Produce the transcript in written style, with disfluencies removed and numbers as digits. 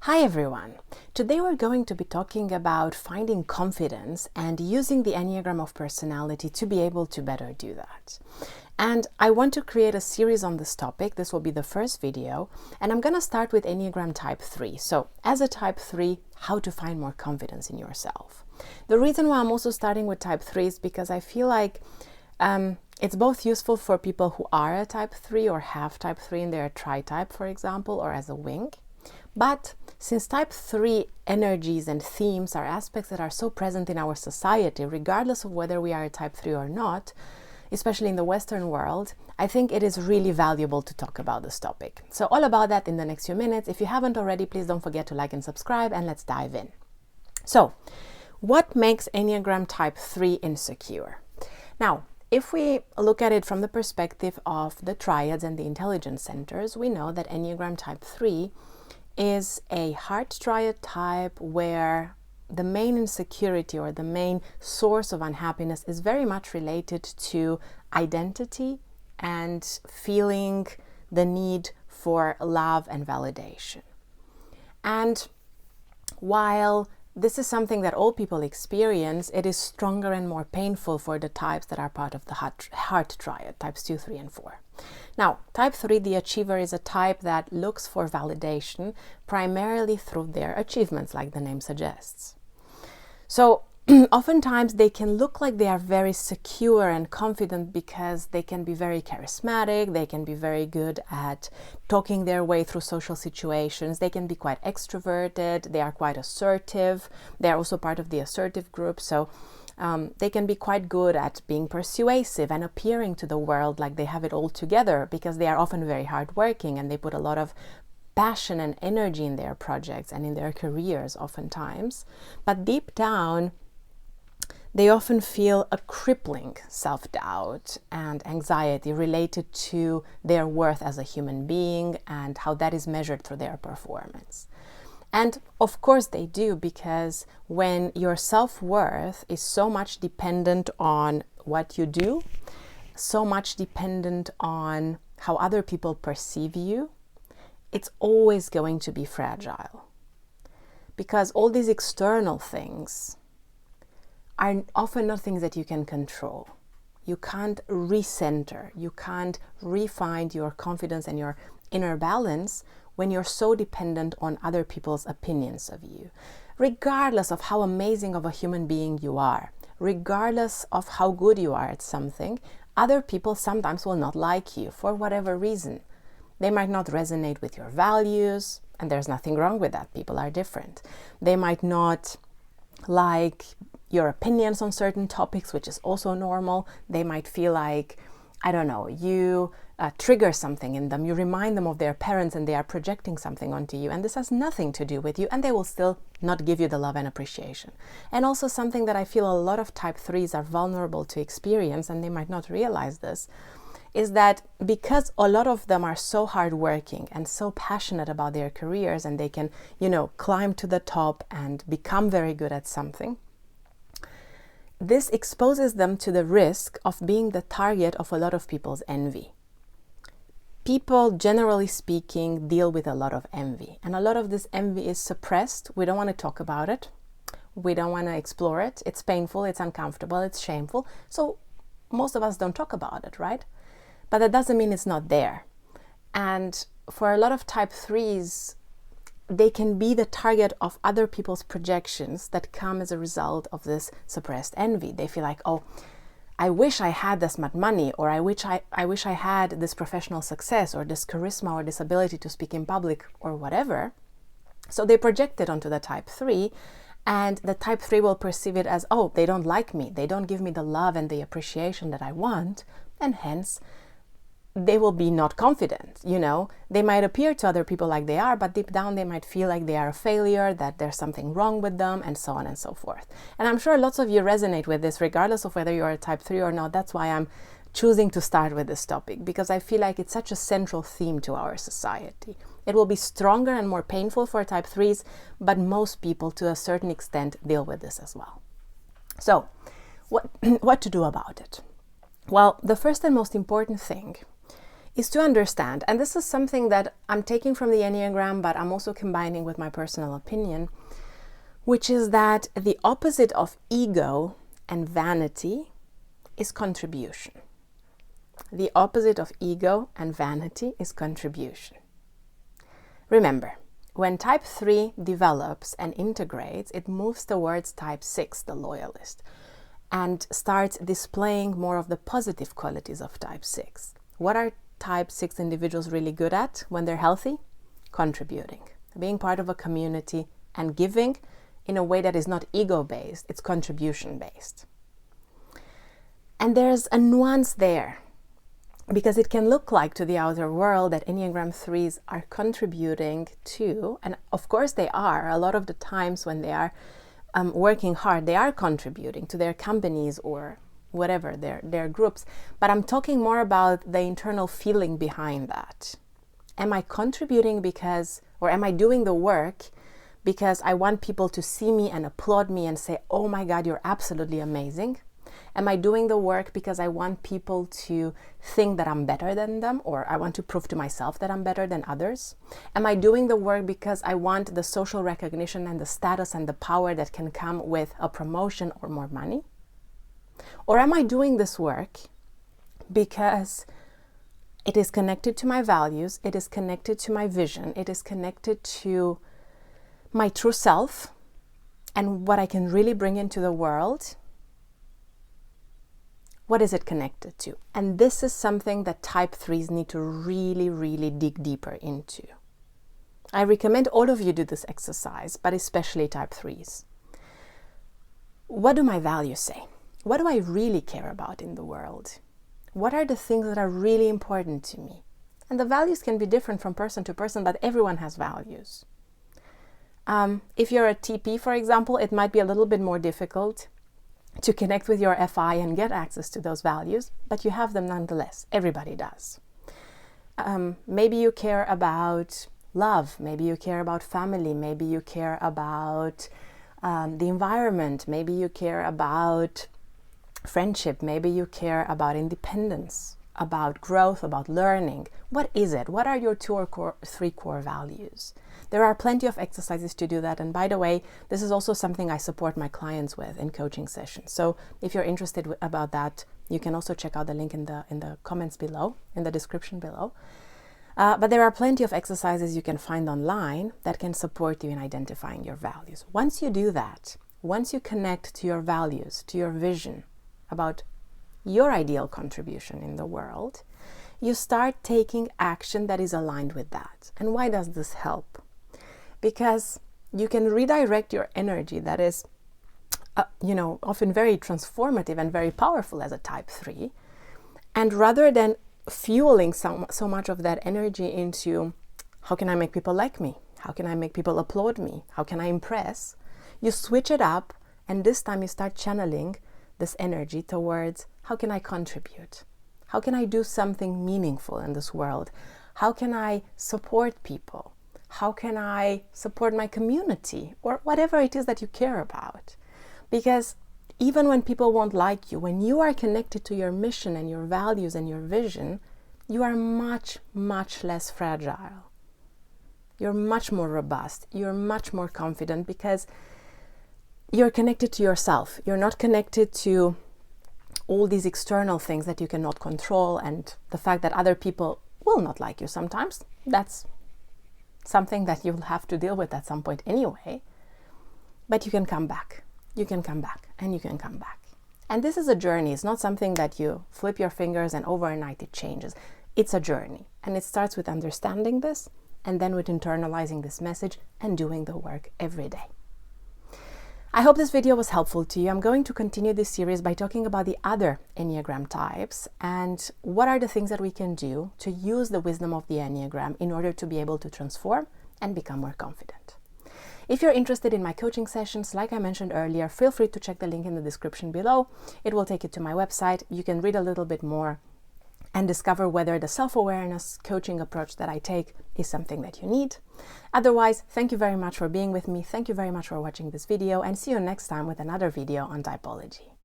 Hi everyone! Today we're going to be talking about finding confidence and using the Enneagram of personality to be able to better do that. And I want to create a series on this topic. This will be the first video, and I'm going to start with Enneagram Type 3. So, as a Type 3, how to find more confidence in yourself. The reason why I'm also starting with Type 3 is because I feel like it's both useful for people who are a Type 3 or have Type 3 in their tri-type, for example, or as a wing. But since Type 3 energies and themes are aspects that are so present in our society, regardless of whether we are a Type 3 or not, especially in the Western world, I think it is really valuable to talk about this topic. So all about that in the next few minutes. If you haven't already, please don't forget to like and subscribe, and let's dive in. So, what makes Enneagram Type 3 insecure? Now, if we look at it from the perspective of the triads and the intelligence centers, we know that Enneagram Type 3 is a heart triad type where the main insecurity or the main source of unhappiness is very much related to identity and feeling the need for love and validation. And while this is something that all people experience, it is stronger and more painful for the types that are part of the heart triad, types 2, 3, and 4. Now, Type 3, the achiever, is a type that looks for validation primarily through their achievements, like the name suggests. So, oftentimes they can look like they are very secure and confident because they can be very charismatic, they can be very good at talking their way through social situations, they can be quite extroverted, they are quite assertive, they are also part of the assertive group, so they can be quite good at being persuasive and appearing to the world like they have it all together because they are often very hardworking and they put a lot of passion and energy in their projects and in their careers oftentimes. But deep down, they often feel a crippling self-doubt and anxiety related to their worth as a human being and how that is measured through their performance. And of course they do, because when your self-worth is so much dependent on what you do, so much dependent on how other people perceive you, it's always going to be fragile. Because all these external things are often not things that you can control. You can't recenter, you can't refine your confidence and your inner balance when you're so dependent on other people's opinions of you. Regardless of how amazing of a human being you are, regardless of how good you are at something, other people sometimes will not like you for whatever reason. They might not resonate with your values, and there's nothing wrong with that. People are different. They might not like your opinions on certain topics, which is also normal. They might feel like, I don't know, you trigger something in them, you remind them of their parents and they are projecting something onto you, and this has nothing to do with you, and they will still not give you the love and appreciation. And also something that I feel a lot of Type 3s are vulnerable to experience, and they might not realize this, is that because a lot of them are so hardworking and so passionate about their careers, and they can, climb to the top and become very good at something, this exposes them to the risk of being the target of a lot of people's envy. People, generally speaking, deal with a lot of envy, and a lot of this envy is suppressed. We don't want to talk about it. We don't want to explore it. It's painful, it's uncomfortable, it's shameful. So most of us don't talk about it, right? But that doesn't mean it's not there. And for a lot of Type 3s, they can be the target of other people's projections that come as a result of this suppressed envy. They feel like, oh, I wish I had this much money, or I wish I had this professional success, or this charisma, or this ability to speak in public, or whatever. So they project it onto the Type 3, and the Type 3 will perceive it as, oh, they don't like me, they don't give me the love and the appreciation that I want, and hence they will be not confident. They might appear to other people like they are, but deep down they might feel like they are a failure, that there's something wrong with them, and so on and so forth. And I'm sure lots of you resonate with this, regardless of whether you're a Type 3 or not. That's why I'm choosing to start with this topic, because I feel like it's such a central theme to our society. It will be stronger and more painful for Type 3s, but most people, to a certain extent, deal with this as well. So, what to do about it? Well, the first and most important thing is to understand, and this is something that I'm taking from the Enneagram, but I'm also combining with my personal opinion, which is that the opposite of ego and vanity is contribution. The opposite of ego and vanity is contribution. Remember, when type 3 develops and integrates, it moves towards type 6, the loyalist, and starts displaying more of the positive qualities of type 6. What are type 6 individuals really good at when they're healthy? Contributing, being part of a community and giving in a way that is not ego-based, it's contribution-based. And there's a nuance there, because it can look like to the outer world that Enneagram 3s are contributing to, and of course they are, a lot of the times when they are working hard, they are contributing to their companies or whatever, their groups. But I'm talking more about the internal feeling behind that. Am I contributing because, or am I doing the work because I want people to see me and applaud me and say, oh my God, you're absolutely amazing? Am I doing the work because I want people to think that I'm better than them, or I want to prove to myself that I'm better than others? Am I doing the work because I want the social recognition and the status and the power that can come with a promotion or more money? Or am I doing this work because it is connected to my values, it is connected to my vision, it is connected to my true self and what I can really bring into the world? What is it connected to? And this is something that type 3s need to really, really dig deeper into. I recommend all of you do this exercise, but especially type 3s. What do my values say? What do I really care about in the world? What are the things that are really important to me? And the values can be different from person to person, but everyone has values. If you're a TP, for example, it might be a little bit more difficult to connect with your FI and get access to those values, but you have them nonetheless. Everybody does. Maybe you care about love, maybe you care about family, maybe you care about the environment, maybe you care about friendship, maybe you care about independence, about growth, about learning. What is it? What are your 2 or 3 core values? There are plenty of exercises to do that. And by the way, this is also something I support my clients with in coaching sessions. So if you're interested about that, you can also check out the link in the comments below, in the description below. But there are plenty of exercises you can find online that can support you in identifying your values. Once you do that, once you connect to your values, to your vision about your ideal contribution in the world, you start taking action that is aligned with that. And why does this help? Because you can redirect your energy that is, often very transformative and very powerful as a type 3. And rather than fueling so much of that energy into, how can I make people like me? How can I make people applaud me? How can I impress? You switch it up, and this time you start channeling this energy towards, how can I contribute? How can I do something meaningful in this world? How can I support people? How can I support my community? Or whatever it is that you care about. Because even when people won't like you, when you are connected to your mission and your values and your vision, you are much, much less fragile. You're much more robust. You're much more confident because you're connected to yourself. You're not connected to all these external things that you cannot control, and the fact that other people will not like you sometimes. That's something that you'll have to deal with at some point anyway. But you can come back. You can come back, and you can come back. And this is a journey. It's not something that you flip your fingers and overnight it changes. It's a journey. And it starts with understanding this, and then with internalizing this message and doing the work every day. I hope this video was helpful to you. I'm going to continue this series by talking about the other Enneagram types and what are the things that we can do to use the wisdom of the Enneagram in order to be able to transform and become more confident. If you're interested in my coaching sessions, like I mentioned earlier, feel free to check the link in the description below. It will take you to my website. You can read a little bit more and discover whether the self-awareness coaching approach that I take is something that you need. Otherwise, thank you very much for being with me. Thank you very much for watching this video, and see you next time with another video on typology.